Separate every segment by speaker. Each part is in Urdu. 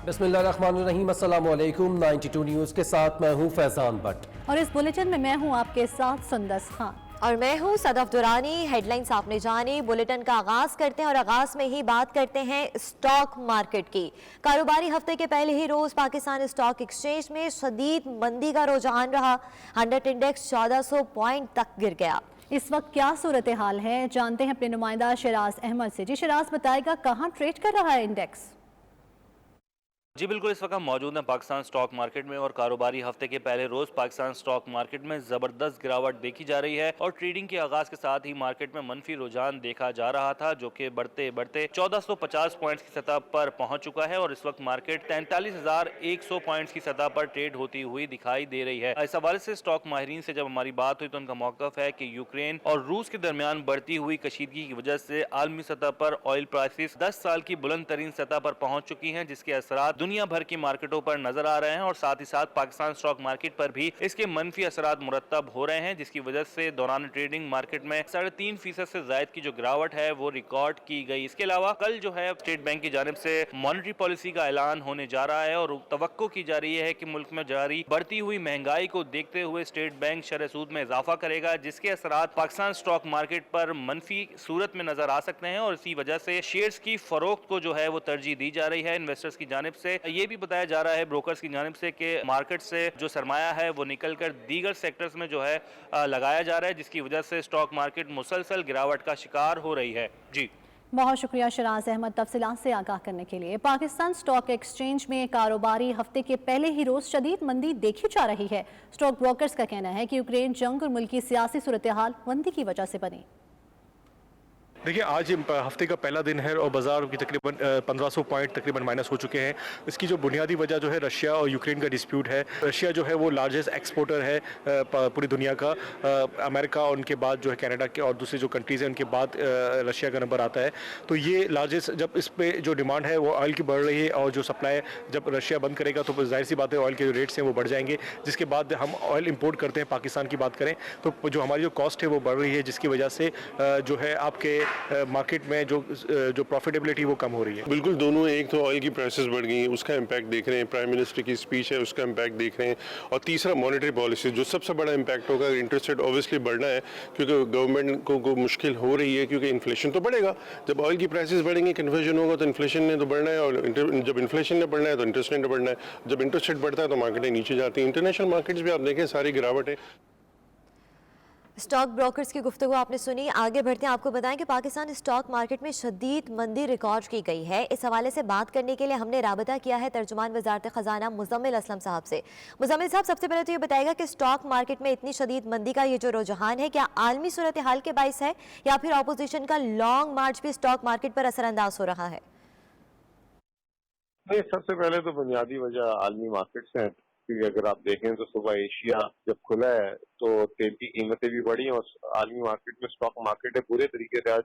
Speaker 1: بسم اللہ الرحمن الرحیم، السلام علیکم۔ 92 نیوز کے ساتھ میں ہوں فیضان بٹ،
Speaker 2: اور اس بلیٹن میں میں ہوں آپ کے ساتھ سندس خان
Speaker 3: اور میں ہوں صدف دورانی۔ ہیڈ لائنز آپ نے جانی، بلیٹن کا آغاز کرتے ہیں اور آغاز میں ہی بات کرتے ہیں اسٹاک مارکیٹ کی۔ کاروباری ہفتے کے پہلے ہی روز پاکستان اسٹاک ایکسچینج میں شدید مندی کا رجحان رہا۔ 100 انڈیکس 1400 پوائنٹ تک گر گیا۔
Speaker 2: اس وقت کیا صورتحال ہے، جانتے ہیں اپنے نمائندہ شیراز احمد سے۔ جی شیراز، بتائے گا کہاں ٹریڈ کر رہا ہے انڈیکس؟
Speaker 4: جی بالکل، اس وقت ہم موجود ہیں پاکستان سٹاک مارکیٹ میں اور کاروباری ہفتے کے پہلے روز پاکستان سٹاک مارکیٹ میں زبردست گراوٹ دیکھی جا رہی ہے اور ٹریڈنگ کے آغاز کے ساتھ ہی مارکیٹ میں منفی رجحان دیکھا جا رہا تھا، جو کہ بڑھتے بڑھتے 1450 پوائنٹس کی سطح پر پہنچ چکا ہے اور اس وقت مارکیٹ 43,100 پوائنٹس کی سطح پر ٹریڈ ہوتی ہوئی دکھائی دے رہی ہے۔ اس حوالے سے سٹاک ماہرین سے جب ہماری بات ہوئی تو ان کا موقف ہے کہ یوکرین اور روس کے درمیان بڑھتی ہوئی کشیدگی کی وجہ سے عالمی سطح پر آئل پرائسز 10 سال کی بلند ترین سطح پر پہنچ چکی ہیں، جس کے اثرات دنیا بھر کی مارکیٹوں پر نظر آ رہے ہیں اور ساتھ ہی ساتھ پاکستان سٹاک مارکیٹ پر بھی اس کے منفی اثرات مرتب ہو رہے ہیں، جس کی وجہ سے دوران ٹریڈنگ مارکیٹ میں 3.5% سے زائد کی جو گراوٹ ہے وہ ریکارڈ کی گئی۔ اس کے علاوہ کل جو ہے اسٹیٹ بینک کی جانب سے مانیٹری پالیسی کا اعلان ہونے جا رہا ہے اور توقع کی جا رہی ہے کہ ملک میں جاری بڑھتی ہوئی مہنگائی کو دیکھتے ہوئے اسٹیٹ بینک شرح سود میں اضافہ کرے گا، جس کے اثرات پاکستان سٹاک مارکیٹ پر منفی صورت میں نظر آ سکتے ہیں اور اسی وجہ سے شیئرز کی فروخت کو جو ہے وہ ترجیح دی جا رہی ہے انویسٹرز کی جانب سے۔ یہ بھی بتایا جا رہا ہے بروکرز کی جانب سے کہ مارکیٹ سے جو سرمایہ ہے وہ نکل کر دیگر سیکٹرز میں جو ہے لگایا جا رہا ہے، جس کی وجہ سے سٹاک مارکیٹ مسلسل گراوٹ کا شکار ہو رہی ہے۔ جی
Speaker 2: بہت شکریہ شیراز احمد تفصیلات سے آگاہ کرنے کے لیے۔ پاکستان سٹاک ایکسچینج میں کاروباری ہفتے کے پہلے ہی روز شدید مندی دیکھی جا رہی ہے۔ سٹاک بروکرز کا کہنا ہے کہ یوکرین جنگ اور ملکی سیاسی صورتحال مندی کی وجہ سے بنی۔
Speaker 5: دیکھیں، آج ہفتے کا پہلا دن ہے اور بازار کی تقریباً 1500 پوائنٹ تقریباً مائنس ہو چکے ہیں۔ اس کی جو بنیادی وجہ جو ہے رشیا اور یوکرین کا ڈسپیوٹ ہے۔ رشیا جو ہے وہ لارجسٹ ایکسپورٹر ہے پوری دنیا کا، امریکہ اور ان کے بعد جو ہے کینیڈا کے اور دوسری جو کنٹریز ہیں ان کے بعد رشیا کا نمبر آتا ہے۔ تو یہ لارجسٹ، جب اس پہ جو ڈیمانڈ ہے وہ آئل کی بڑھ رہی ہے اور جو سپلائی جب رشیا بند کرے گا تو ظاہر سی بات ہے آئل کے جو ریٹس ہیں وہ بڑھ جائیں گے، جس کے بعد ہم آئل امپورٹ کرتے ہیں۔ پاکستان کی بات کریں تو جو ہماری جو کاسٹ ہے وہ بڑھ رہی ہے، جس کی وجہ سے جو ہے آپ کے مارکیٹ میں جو پروفیٹیبلٹی وہ کم ہو رہی ہے۔
Speaker 6: بالکل، دونوں، ایک تو آئل کی پرائسز بڑھ گئی ہیں، اس کا امپیکٹ دیکھ رہے ہیں، پرائم منسٹر کی اسپیچ ہے اس کا امپیکٹ دیکھ رہے ہیں، اور تیسرا مانیٹری پالیسی جو سب سے بڑا امپیکٹ ہوگا۔ انٹرسٹ ریٹ اوبیسلی بڑھنا ہے کیونکہ گورنمنٹ کو مشکل ہو رہی ہے، کیونکہ انفلیشن تو بڑھے گا۔ جب آئل کی پرائسز بڑھیں گے، کنورژن ہوگا تو انفلیشن نے تو بڑھنا ہے، اور جب انفلیشن نے بڑھنا ہے تو انٹرسٹ ریٹ نے بڑھنا ہے۔ جب انٹرسٹ ریٹ بڑھتا ہے تو مارکیٹیں نیچے جاتی ہیں۔ انٹرنیشنل مارکیٹس بھی آپ دیکھیں ساری گراوٹ ہے۔
Speaker 3: اسٹاک بروکرز کی گفتگو آپ نے سنی۔ آگے بڑھتے ہیں، آپ کو بتائیں کہ پاکستان اسٹاک مارکیٹ میں شدید مندی ریکارڈ کی گئی ہے۔ اس حوالے سے بات کرنے کے لیے ہم نے رابطہ کیا ہے ترجمان وزارت خزانہ مزمل اسلم صاحب سے۔ مزمل صاحب، سب سے پہلے تو یہ بتائے گا کہ اسٹاک مارکیٹ میں اتنی شدید مندی کا یہ جو رجحان ہے، کیا عالمی صورتحال کے باعث ہے یا پھر اپوزیشن کا لانگ مارچ بھی اسٹاک مارکیٹ پر اثر انداز ہو رہا ہے؟
Speaker 7: سب سے پہلے تو بنیادی وجہ عالمی مارکیٹس ہیں، کیونکہ اگر آپ دیکھیں تو صبح ایشیا جب کھلا ہے تو تیل کی قیمتیں بھی بڑھی ہیں اور عالمی مارکیٹ میں اسٹاک مارکیٹ ہے پورے طریقے سے آج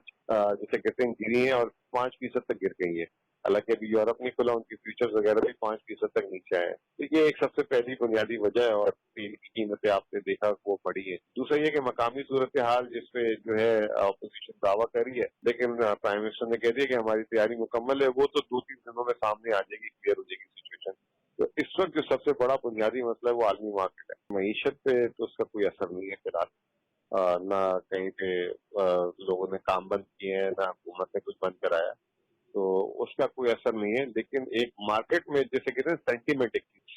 Speaker 7: جیسے کہتے ہیں گری ہیں اور 5% تک گر گئی ہے۔ حالانکہ ابھی یورپ نہیں کھلا، ان کی فیوچرز وغیرہ بھی 5% تک نیچے آئے ہیں۔ تو یہ ایک سب سے پہلی بنیادی وجہ ہے، اور تیل کی قیمتیں آپ نے دیکھا وہ بڑھی ہے۔ دوسرا یہ کہ مقامی صورتحال جس پہ جو ہے اپوزیشن دعویٰ کر رہی ہے، لیکن پرائم منسٹر نے کہہ دیا کہ ہماری تیاری مکمل ہے، وہ تو 2-3 دنوں میں سامنے آ جائے گی، کلیئر ہو جائے گی سچویشن۔ تو اس وقت جو سب سے بڑا بنیادی مسئلہ ہے وہ عالمی مارکیٹ ہے۔ معیشت پہ تو اس کا کوئی اثر نہیں ہے فی الحال، نہ کہیں پہ لوگوں نے کام بند کیے ہیں، نہ حکومت نے کچھ بند کرایا، تو اس کا کوئی اثر نہیں ہے۔ لیکن ایک مارکیٹ میں جیسے کہتے ہیں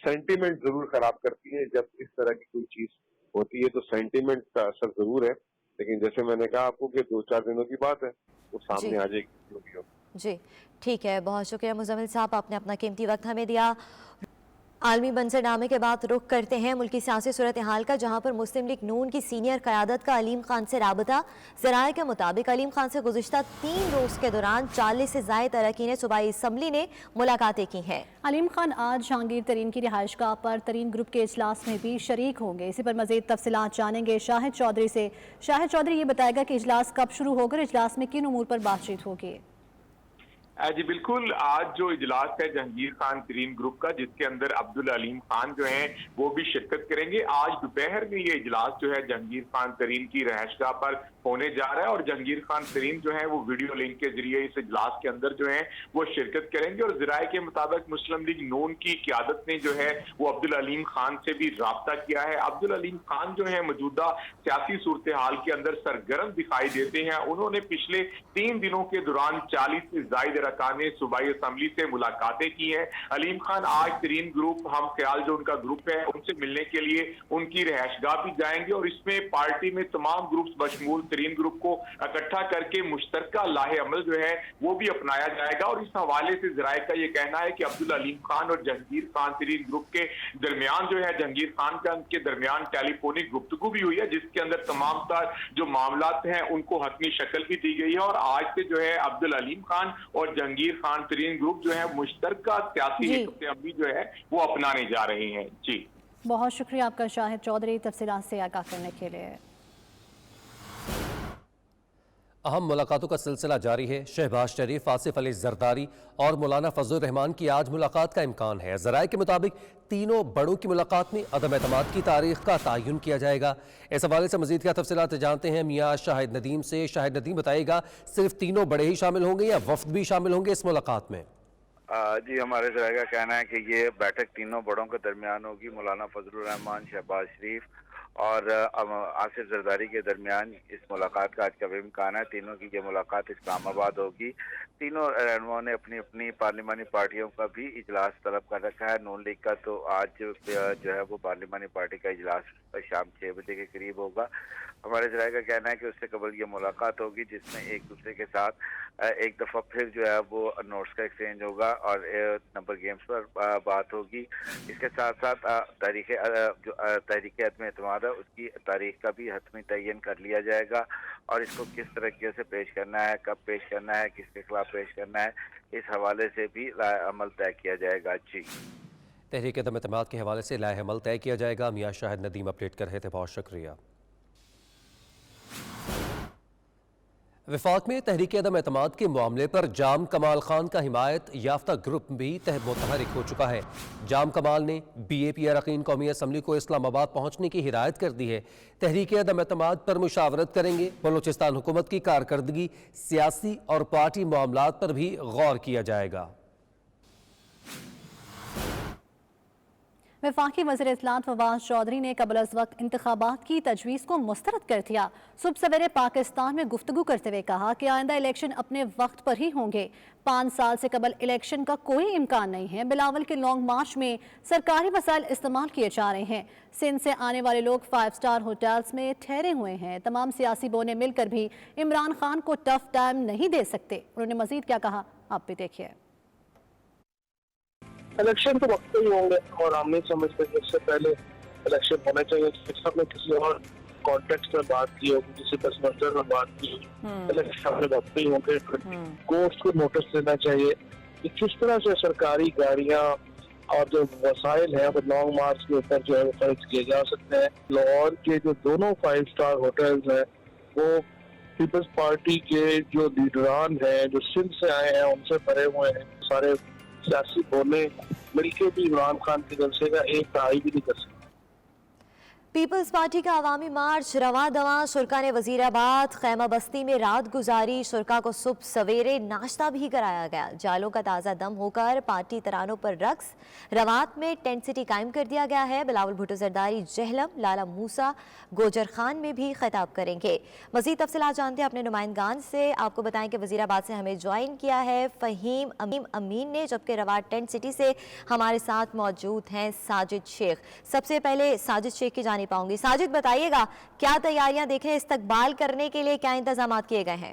Speaker 7: سینٹیمنٹ ضرور خراب کرتی ہے۔ جب اس طرح کی کوئی چیز ہوتی ہے تو سینٹیمنٹ کا اثر ضرور ہے، لیکن جیسے میں نے کہا آپ کو کہ 2-4 دنوں کی بات ہے، وہ سامنے آ جائے گی۔
Speaker 3: جی ٹھیک ہے، بہت شکریہ مزمل صاحب، آپ نے اپنا قیمتی وقت ہمیں دیا۔ عالمی منظرنامے کے بعد رخ کرتے ہیں ملکی سیاسی صورتحال کا، جہاں پر مسلم لیگ نون کی سینئر قیادت کا علیم خان سے رابطہ۔ ذرائع کے مطابق علیم خان سے گزشتہ 3 روز کے دوران 40 سے زائد اراکین صوبائی اسمبلی نے ملاقاتیں کی ہیں۔
Speaker 2: علیم خان آج جہانگیر ترین کی رہائش گاہ پر ترین گروپ کے اجلاس میں بھی شریک ہوں گے۔ اسی پر مزید تفصیلات جانیں گے شاہد چودھری سے۔ شاہد چودھری، یہ بتائے گا کہ اجلاس کب شروع ہوگا اور اجلاس میں کن امور پر بات چیت ہوگی؟
Speaker 8: جی بالکل, آج جو اجلاس ہے جہانگیر خان ترین گروپ کا, جس کے اندر عبد العلیم خان جو ہیں وہ بھی شرکت کریں گے. آج دوپہر میں یہ اجلاس جو ہے جہانگیر خان ترین کی رہائشگاہ پر ہونے جا رہا ہے, اور جہانگیر خان ترین جو ہیں وہ ویڈیو لنک کے ذریعے اس اجلاس کے اندر جو ہیں وہ شرکت کریں گے. اور ذرائع کے مطابق مسلم لیگ نون کی قیادت نے جو ہے وہ عبد العلیم خان سے بھی رابطہ کیا ہے. عبد العلیم خان جو ہیں موجودہ سیاسی صورتحال کے اندر سرگرم دکھائی دیتے ہیں. انہوں نے پچھلے 3 دنوں کے دوران 40 سے زائد ارکان صوبائی اسمبلی سے ملاقاتیں کی ہیں. علیم خان آج ترین گروپ ہم خیال جو ان کا گروپ ہے ان سے ملنے کے لیے ان کی رہائش گاہ بھی جائیں گے, اور اس میں پارٹی میں تمام گروپس بشمول ترین گروپ کو اکٹھا کر کے مشترکہ لاہ عمل جو ہے وہ بھی اپنایا جائے گا. اور اس حوالے سے ذرائع کا یہ کہنا ہے کہ عبد العلیم خان اور جہانگیر خان ترین گروپ کے درمیان جو ہے جہانگیر خان کے درمیان ٹیلی فونک گفتگو بھی ہوئی ہے, جس کے اندر تمام تر جو معاملات ہیں ان کو حتمی شکل بھی دی گئی ہے. اور آج سے جو ہے عبد العلیم خان اور جہانگیر خان ترین گروپ جو ہے مشترکہ سیاسی حکمت عملی جو ہے وہ اپنانے جا رہے ہیں. جی
Speaker 2: بہت شکریہ آپ کا شاہد چودھری تفصیلات سے آگاہ کرنے کے لیے.
Speaker 1: اہم ملاقاتوں کا سلسلہ جاری ہے. شہباز شریف, آصف علی زرداری اور مولانا فضل الرحمان کی آج ملاقات کا امکان ہے. ذرائع کے مطابق تینوں بڑوں کی ملاقات میں عدم اعتماد کی تاریخ کا تعین کیا جائے گا. اس حوالے سے مزید کیا تفصیلات جانتے ہیں میاں شاہد ندیم سے. شاہد ندیم, بتائے گا صرف تینوں بڑے ہی شامل ہوں گے یا وفد بھی شامل ہوں گے اس ملاقات میں؟
Speaker 9: جی ہمارے ذرائع کا کہنا ہے کہ یہ بیٹھک تینوں بڑوں کے درمیان ہوگی. مولانا فضل الرحمان, شہباز شریف اور آصف زرداری کے درمیان اس ملاقات کا آج کا بھی امکان ہے. تینوں کی یہ ملاقات اسلام آباد ہوگی. تینوں رہنماؤں نے اپنی اپنی پارلیمانی پارٹیوں کا بھی اجلاس طلب کر رکھا ہے. نون لیگ کا تو آج جو ہے وہ پارلیمانی پارٹی کا اجلاس شام 6 بجے کے قریب ہوگا. ہمارے ذرائع کا کہنا ہے کہ اس سے قبل یہ ملاقات ہوگی جس میں ایک دوسرے کے ساتھ ایک دفعہ پھر جو ہے وہ نوٹس کا ایکسچینج ہوگا اور نمبر گیمز پر بات ہوگی. اس کے ساتھ ساتھ تحریک عدم اعتماد ہے اس کی تاریخ کا بھی حتمی تعین کر لیا جائے گا, اور اس کو کس طریقے سے پیش کرنا ہے, کب پیش کرنا ہے, کس کے خلاف پیش کرنا ہے, اس حوالے سے بھی عمل طے کیا جائے گا. جی
Speaker 1: تحریک عدم اعتماد کے حوالے سے لائحہ عمل طے کیا جائے گا. میاں شاہد ندیم اپڈیٹ کر رہے تھے, بہت شکریہ. وفاق میں تحریک عدم اعتماد کے معاملے پر جام کمال خان کا حمایت یافتہ گروپ بھی متحرک ہو چکا ہے. جام کمال نے بی اے پی اراکین قومی اسمبلی کو اسلام آباد پہنچنے کی ہدایت کر دی ہے. تحریک عدم اعتماد پر مشاورت کریں گے. بلوچستان حکومت کی کارکردگی, سیاسی اور پارٹی معاملات پر بھی غور کیا جائے گا.
Speaker 2: وفاقی وزیر اطلاعات فواز چودھری نے قبل از وقت انتخابات کی تجویز کو مسترد کر دیا. صبح سویرے پاکستان میں گفتگو کرتے ہوئے کہا کہ آئندہ الیکشن اپنے وقت پر ہی ہوں گے. 5 سال سے قبل الیکشن کا کوئی امکان نہیں ہے. بلاول کے لانگ مارچ میں سرکاری وسائل استعمال کیے جا رہے ہیں. سندھ سے آنے والے لوگ 5 سٹار ہوٹلز میں ٹھہرے ہوئے ہیں. تمام سیاسی بونے مل کر بھی عمران خان کو ٹف ٹائم نہیں دے سکتے. انہوں نے مزید کیا کہا آپ بھی دیکھیے.
Speaker 10: الیکشن تو وقت پہ ہی ہوں گے اور ہم نہیں سمجھتے کہ اس سے پہلے الیکشن ہونا چاہیے. سب نے کسی اور کانٹیکسٹ میں بات کی ہوگی, کسی پس منظر میں بات کی ہوگی. الیکشن اپنے وقت پہ ہی ہوں گے. کوسٹ کو نوٹس دینا چاہیے کہ کس طرح سے سرکاری گاڑیاں اور جو وسائل ہیں وہ لانگ مارچ کے اوپر جو ہے وہ خرچ کیے جا سکتے ہیں. لاہور کے جو دونوں 5 سٹار ہوٹلز ہیں وہ پیپلز پارٹی کے جو لیڈران ہیں جو سندھ سے آئے ہیں ان سے بھرے ہوئے ہیں. سارے سیاسی بولے مل کے بھی عمران خان کے جلسے کا ایک دہائی بھی نہیں کر سکتے.
Speaker 3: پیپلز پارٹی کا عوامی مارچ رواں دواں. شرکا نے وزیر آباد خیمہ بستی میں رات گزاری. شرکا کو صبح سویرے ناشتہ بھی کرایا گیا. جالوں کا تازہ دم ہو کر پارٹی ترانوں پر رقص. روات میں ٹینٹ سٹی قائم کر دیا گیا ہے. بلاول بھٹو زرداری جہلم, لالا موسیٰ گوجر خان میں بھی خطاب کریں گے. مزید تفصیلات جانتے ہیں اپنے نمائندگان سے. آپ کو بتائیں کہ وزیر آباد سے ہمیں جوائن کیا ہے فہیم امین نے, جبکہ روات ٹینٹ سٹی سے ہمارے ساتھ موجود ہیں ساجد شیخ. سب سے پہلے ساجد شیخ کی جانب پاؤں گی. ساجد بتائیے گا کیا تیاریاں دیکھ رہے ہیں, استقبال کرنے کے لیے کیا انتظامات کیے گئے ہیں؟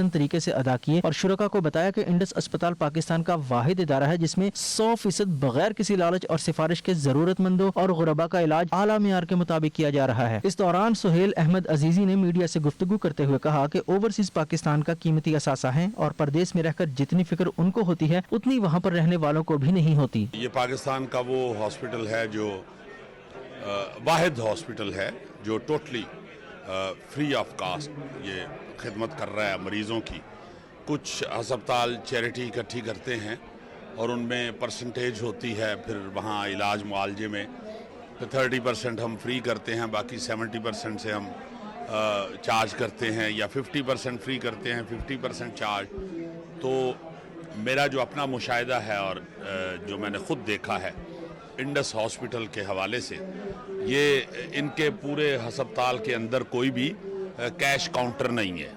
Speaker 11: احسن طریقے سے ادا کیے اور شرکا کو بتایا کہ انڈس اسپتال پاکستان کا واحد ادارہ ہے جس میں 100% بغیر کسی لالچ اور سفارش کے ضرورت مندوں اور غربا کا علاج اعلیٰ معیار کے مطابق کیا جا رہا ہے۔ اس دوران سہیل احمد عزیزی نے میڈیا سے گفتگو کرتے ہوئے کہا کہ اوورسیز پاکستان کا قیمتی اثاثہ ہیں اور پردیس میں رہ کر جتنی فکر ان کو ہوتی ہے اتنی وہاں پر رہنے والوں کو بھی نہیں ہوتی۔
Speaker 12: یہ پاکستان کا وہ ہاسپٹل ہے جو واحد ہاسپٹل ہے جو ٹوٹلی فری آف کاسٹ یہ خدمت کر رہا ہے مریضوں کی۔ کچھ ہسپتال چیریٹی اکٹھی کرتے ہیں اور ان میں پرسنٹیج ہوتی ہے، پھر وہاں علاج معالجے میں 30% ہم فری کرتے ہیں، باقی 70% سے ہم چارج کرتے ہیں، یا 50% فری کرتے ہیں 50% چارج۔ تو میرا جو اپنا مشاہدہ ہے اور جو میں نے خود دیکھا ہے انڈس ہاسپٹل کے حوالے سے، یہ ان کے پورے ہسپتال کے اندر کوئی بھی کیش کاؤنٹر نہیں ہے،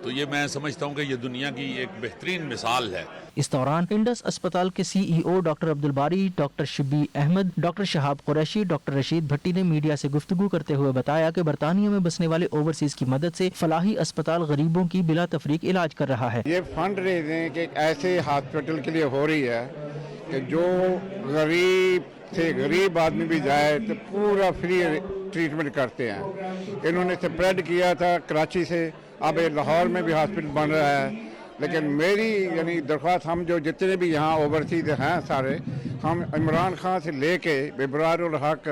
Speaker 12: تو یہ میں سمجھتا ہوں کہ یہ دنیا کی ایک بہترین مثال ہے۔
Speaker 11: اس دوران انڈس اسپتال کے CEO doctor Abdul Bari, doctor Shabi Ahmed, doctor Shahab Qureshi, doctor Rashid Bhatti نے میڈیا سے گفتگو کرتے ہوئے بتایا کہ برطانیہ میں بسنے والے اوورسیز کی مدد سے فلاحی اسپتال غریبوں کی بلا تفریق علاج کر رہا ہے۔
Speaker 13: یہ فنڈ ریزنگ ایک ایسے ہاسپٹل کے لیے ہو رہی ہے کہ جو غریب سے غریب آدمی بھی جائے تو پورا فری ٹریٹمنٹ کرتے ہیں۔ انہوں نے اسپریڈ کیا تھا کراچی سے، اب لاہور میں بھی ہاسپٹل بن رہا ہے، لیکن میری یعنی درخواست، ہم جو جتنے بھی یہاں اوورسیز ہیں سارے، ہم عمران خان سے لے کے ابرار الحق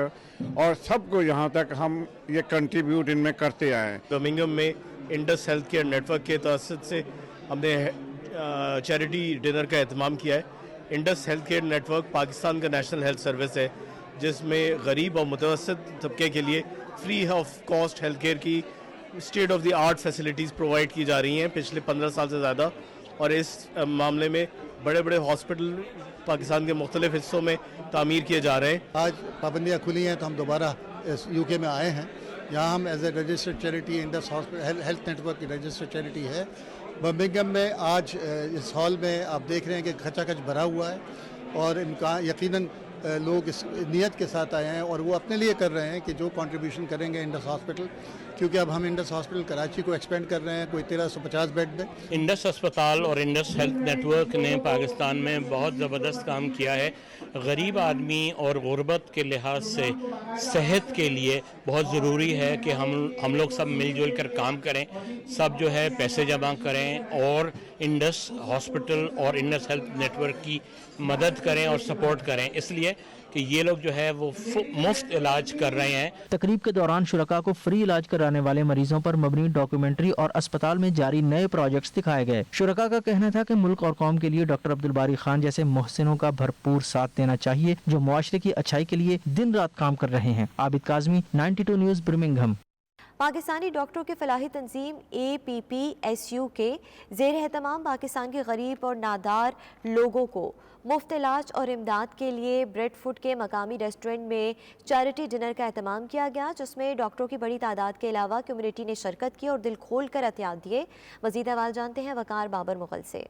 Speaker 13: اور سب کو یہاں تک ہم یہ کنٹریبیوٹ ان میں کرتے آئے ہیں۔
Speaker 14: برمنگھم میں Indus Health Care Network کے توسط سے ہم نے چیریٹی ڈنر کا اہتمام کیا ہے۔ Indus Health Care Network Pakistan کا نیشنل ہیلتھ سروس ہے جس میں غریب اور متوسط طبقے کے لیے free of cost health care کی state of the art facilities provide کی جا رہی ہیں پچھلے 15 سال سے زیادہ، اور اس معاملے میں بڑے بڑے ہاسپٹل پاکستان کے مختلف حصوں میں تعمیر کیے جا رہے ہیں۔
Speaker 15: آج پابندیاں کھلی ہیں تو ہم دوبارہ UK میں آئے ہیں۔ یہاں ہم as a registered charity Indus Health Network کی رجسٹرڈ چیریٹی ہے۔ برمنگھم میں آج اس ہال میں آپ دیکھ رہے ہیں کہ کھچا کھچ بھرا ہوا ہے، اور یقیناً لوگ اس نیت کے ساتھ آئے ہیں اور وہ اپنے لیے کر رہے ہیں کہ جو کنٹریبیوشن کریں گے انڈس ہاسپٹل، کیونکہ اب ہم انڈس ہاسپٹل کراچی کو ایکسپینڈ کر رہے ہیں کوئی 1350 بیڈ میں۔
Speaker 16: انڈس اسپتال اور انڈس ہیلتھ نیٹ ورک نے پاکستان میں بہت زبردست کام کیا ہے۔ غریب آدمی اور غربت کے لحاظ سے صحت کے لیے بہت ضروری ہے کہ ہم لوگ سب مل جل کر کام کریں، سب جو ہے پیسے جمع کریں اور انڈس ہاسپٹل اور انڈس ہیلتھ نیٹ ورک کی مدد کریں اور سپورٹ کریں، اس لیے کہ یہ لوگ جو ہے وہ مفت علاج کر رہے ہیں۔
Speaker 11: تقریب کے دوران شرکا کو فری علاج کرانے والے مریضوں پر مبنی ڈاکیومنٹری اور اسپتال میں جاری نئے پروجیکٹس دکھائے گئے۔ شرکا کا کہنا تھا کہ ملک اور قوم کے لیے ڈاکٹر عبدالباری خان جیسے محسنوں کا بھرپور ساتھ دینا چاہیے جو معاشرے کی اچھائی کے لیے دن رات کام کر رہے ہیں۔ عابد کاظمی، 92 نیوز، برمنگھم۔
Speaker 3: پاکستانی ڈاکٹروں کی فلاحی تنظیم APPSU کے زیر اہتمام پاکستان کے غریب اور نادار لوگوں کو مفت علاج اور امداد کے لیے بریڈ فوڈ کے مقامی ریسٹورنٹ میں چیریٹی ڈنر کا اہتمام کیا گیا، جس میں ڈاکٹروں کی بڑی تعداد کے علاوہ کمیونٹی نے شرکت کی اور دل کھول کر عطیات دیے۔ مزید احوال جانتے ہیں وقار بابر مغل سے۔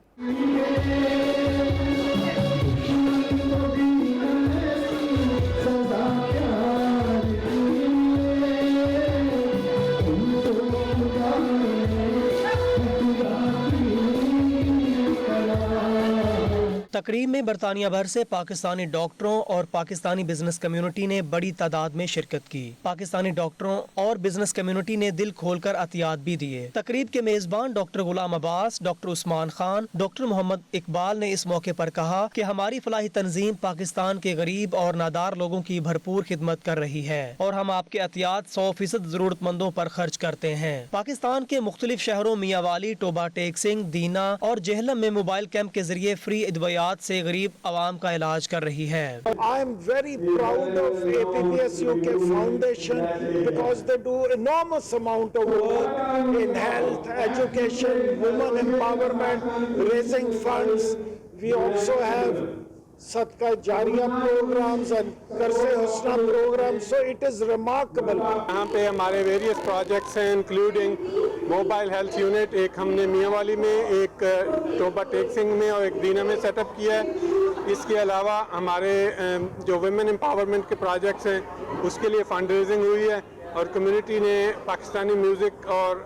Speaker 17: تقریب میں برطانیہ بھر سے پاکستانی ڈاکٹروں اور پاکستانی بزنس کمیونٹی نے بڑی تعداد میں شرکت کی۔ پاکستانی ڈاکٹروں اور بزنس کمیونٹی نے دل کھول کر عطیات بھی دیے۔ تقریب کے میزبان ڈاکٹر غلام عباس، ڈاکٹر عثمان خان، ڈاکٹر محمد اقبال نے اس موقع پر کہا کہ ہماری فلاحی تنظیم پاکستان کے غریب اور نادار لوگوں کی بھرپور خدمت کر رہی ہے اور ہم آپ کے عطیات 100% ضرورت مندوں پر خرچ کرتے ہیں۔ پاکستان کے مختلف شہروں میاں والی، ٹوبہ ٹیک سنگھ، دینا اور جہلم میں موبائل کیمپ کے ذریعے فری ادویات سے غریب عوام کا علاج کر رہی ہے۔
Speaker 18: I am very proud of APPSU Foundation because they do enormous amount of work in health, education, women empowerment, raising funds. We also have صدقہ جاریہ پروگرامز and قرض حسنہ programmes, so it is remarkable.
Speaker 19: یہاں پہ ہمارے ویریس پروجیکٹس ہیں انکلوڈنگ موبائل ہیلتھ یونٹ، ایک ہم نے میاں والی میں، ایک ٹوبہ ٹیک سنگھ میں اور ایک دینا میں سیٹ اپ کیا ہے۔ اس کے علاوہ ہمارے جو ویمن امپاورمنٹ کے پروجیکٹس ہیں اس کے لیے فنڈ ریزنگ ہوئی ہے اور کمیونٹی نے پاکستانی میوزک اور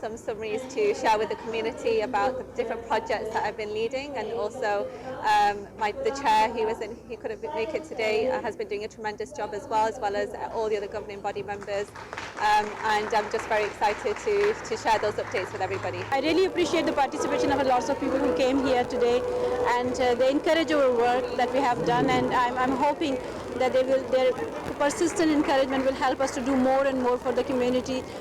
Speaker 20: Some summaries to share with the community about the different projects that I've been leading, and also the chair he couldn't make it today, has been doing a tremendous job as well as all the other governing body members, and I'm just very excited to share those updates with everybody.
Speaker 21: I really appreciate the participation of lots of people who came here today, and they encourage our work that we have done, and I'm hoping that their persistent encouragement will help us to do more and more for the community.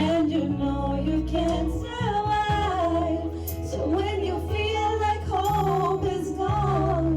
Speaker 22: And you know you can't survive, so when you feel like hope is gone.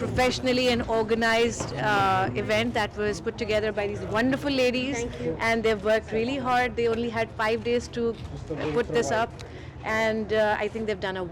Speaker 8: professionally and organized event that was put together by these wonderful ladies, and they've worked really hard. They only had 5 days to put this up, and I think they've done a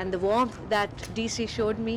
Speaker 8: and the warmth that DC showed me.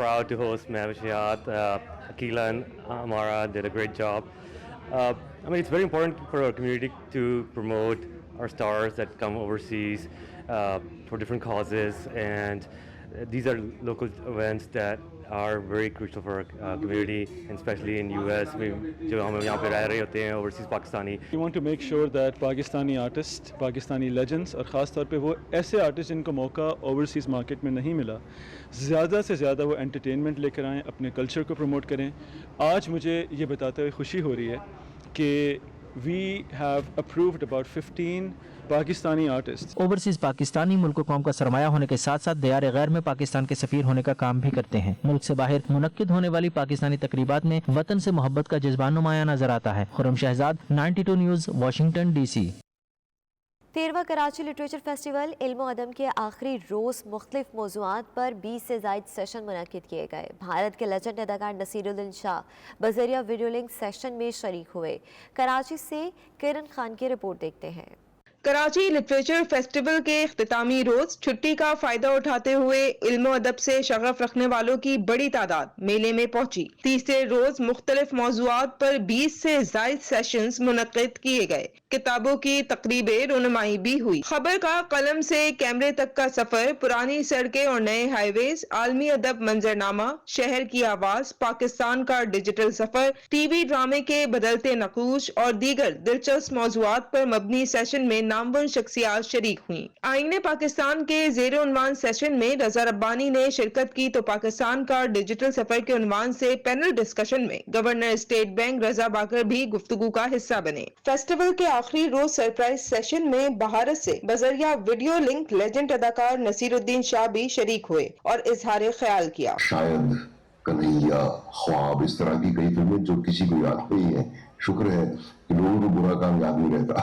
Speaker 23: proud to host Mahwish Hayat. Akila and Amara did a great job. I mean, it's very important for our community to promote our stars that come overseas for different causes, and these are local events that are very crucial for our community, and especially in US. جو ہم یہاں پہ رہ رہے ہوتے ہیں overseas Pakistani.
Speaker 2: We want to make sure that Pakistani artists, Pakistani legends اور خاص طور پہ وہ ایسے آرٹسٹ جن کو موقع اوورسیز مارکیٹ میں نہیں ملا, زیادہ سے زیادہ وہ انٹرٹینمنٹ لے کر آئیں, اپنے کلچر کو پروموٹ کریں. آج مجھے یہ بتاتے ہوئے خوشی ہو رہی ہے کہ we have approved about 15 Pakistani artist.
Speaker 11: Overseas Pakistani ملک و قوم کا سرمایہ ہونے کے ساتھ ساتھ دیار غیر میں پاکستان کے سفیر ہونے کا کام بھی کرتے ہیں. ملک سے باہر منعقد ہونے والی پاکستانی تقریبات میں وطن سے محبت کا جذبہ نمایاں نظر آتا ہے. Khurram Shahzad, 92 news, Washington D C.
Speaker 3: 13واں کراچی لٹریچر فیسٹیول علم و ادب کے آخری روز مختلف موضوعات پر 20 سے زائد سیشن منعقد کیے گئے. بھارت کے لیجنڈ اداکار نصیر الدین شاہ بذریعہ ویڈیو لنک سیشن میں شریک ہوئے. کراچی سے کرن خان کی رپورٹ دیکھتے ہیں.
Speaker 24: کراچی لٹریچر فیسٹیول کے اختتامی روز چھٹی کا فائدہ اٹھاتے ہوئے علم و ادب سے شغف رکھنے والوں کی بڑی تعداد میلے میں پہنچی. تیسرے روز مختلف موضوعات پر 20 سے زائد سیشنز منعقد کیے گئے. کتابوں کی تقریبیں رونمائی بھی ہوئی. خبر کا قلم سے کیمرے تک کا سفر, پرانی سڑکیں اور نئے ہائی ویز, عالمی ادب منظرنامہ, شہر کی آواز, پاکستان کا ڈیجیٹل سفر, ٹی وی ڈرامے کے بدلتے نقوش اور دیگر دلچسپ موضوعات پر مبنی سیشن میں نامور شخصیات شریک ہوئیں. آئین پاکستان کے زیر عنوان سیشن میں رضا ربانی نے شرکت کی تو پاکستان کا ڈیجیٹل سفر کے عنوان سے پینل ڈسکشن میں گورنر اسٹیٹ بینک رضا باکر بھی گفتگو کا حصہ بنے. فیسٹیول کے آخری روز سرپرائز سیشن میں بھارت سے بذریعہ ویڈیو لنک لیجنڈ اداکار نصیر الدین شاہ بھی شریک ہوئے اور اظہار خیال کیا.
Speaker 12: شاید کنہیا, خواب, اس طرح کی کئی فلمیں جو کسی کو یاد نہیں ہے. شکر ہے کہ لوگوں کو برا کام یاد نہیں رہتا.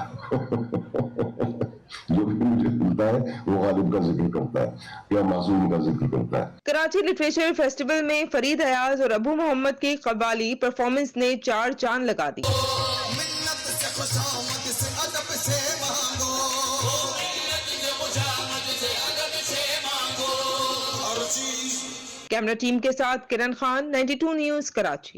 Speaker 12: جو بھی مجھے ملتا ہے وہ غالب کا ذکر کرتا ہے یا معصوم کا ذکر کرتا ہے.
Speaker 24: کراچی لٹریچر فیسٹیول میں فرید ایاز اور ابو محمد کی قوالی پرفارمنس نے 4 چاند لگا دی. کیمرہ ٹیم کے ساتھ کرن خان, 92 نیوز, کراچی.